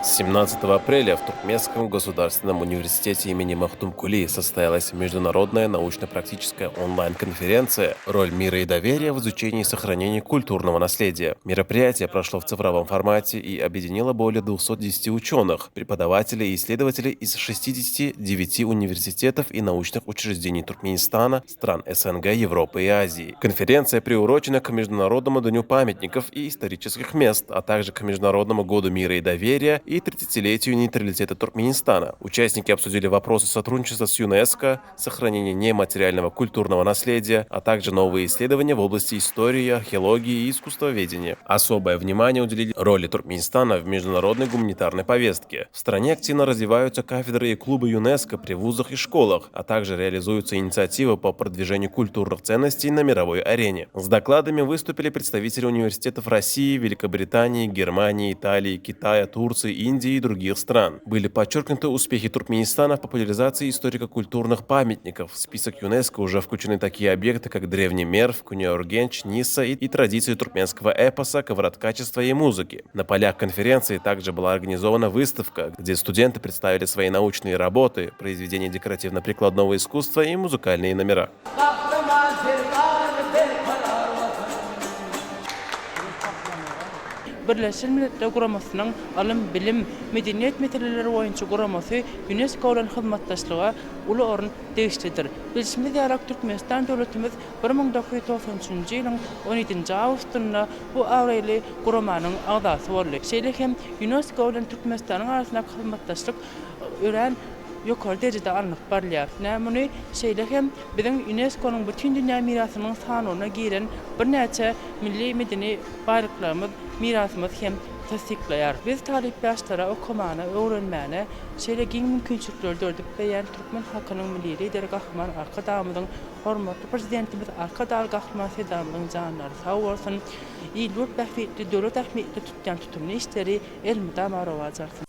17 апреля в Туркменском государственном университете имени Махтумкули состоялась международная научно-практическая онлайн-конференция «Роль мира и доверия в изучении и сохранении культурного наследия». Мероприятие прошло в цифровом формате и объединило более 210 ученых, преподавателей и исследователей из 69 университетов и научных учреждений Туркменистана, стран СНГ, Европы и Азии. Конференция приурочена к Международному дню памятников и исторических мест, а также к Международному году мира и доверия и 30-летию нейтралитета Туркменистана. Участники обсудили вопросы сотрудничества с ЮНЕСКО, сохранения нематериального культурного наследия, а также новые исследования в области истории, археологии и искусствоведения. Особое внимание уделили роли Туркменистана в международной гуманитарной повестке. В стране активно развиваются кафедры и клубы ЮНЕСКО при вузах и школах, а также реализуются инициативы по продвижению культурных ценностей на мировой арене. С докладами выступили представители университетов России, Великобритании, Германии, Италии, Китая, Турции, Индии и других стран. Были подчеркнуты успехи Туркменистана в популяризации историко-культурных памятников. В список ЮНЕСКО уже включены такие объекты, как Древний Мерв, Кунья-Ургенч, Ниса и традиции туркменского эпоса, ковроткачества и музыки. На полях конференции также была организована выставка, где студенты представили свои научные работы, произведения декоративно-прикладного искусства и музыкальные номера. Birleşmiş Milletler Guramasının alım, bilim, medeniyet meseleleri boyunca guraması UNESCO ile hizmetdaşlığa ulu orun değiştirir. Bilişimli diyalog Türkmenistan devletimiz 1993 yılın 17. Ağustos'unda bu avraylı guramanın ağzası oldu. Şeylik hem UNESCO ile Türkmenistan'ın arasında hizmetdaşlık öğren yukarı derecede anlık barlıyor. Namunu şeylik hem bizim UNESCO'nun bütün dünya mirasının sanına giren bir neçe milli medeni varlıklarımız mirasımız hem tasdiklayar. Biz talipdaşlara okumana, öğrenmene, şeylekin mümkünçülükleri dördük beyan Türkmen halkının milli lideri Kahraman Arkadağımızın hormatlı prezidentimiz Arkadağ Kahraman Sedam'ın canları sağ olsun. İyi devlet ahmetli tutan tutumlu işleri elmida maravacarsın.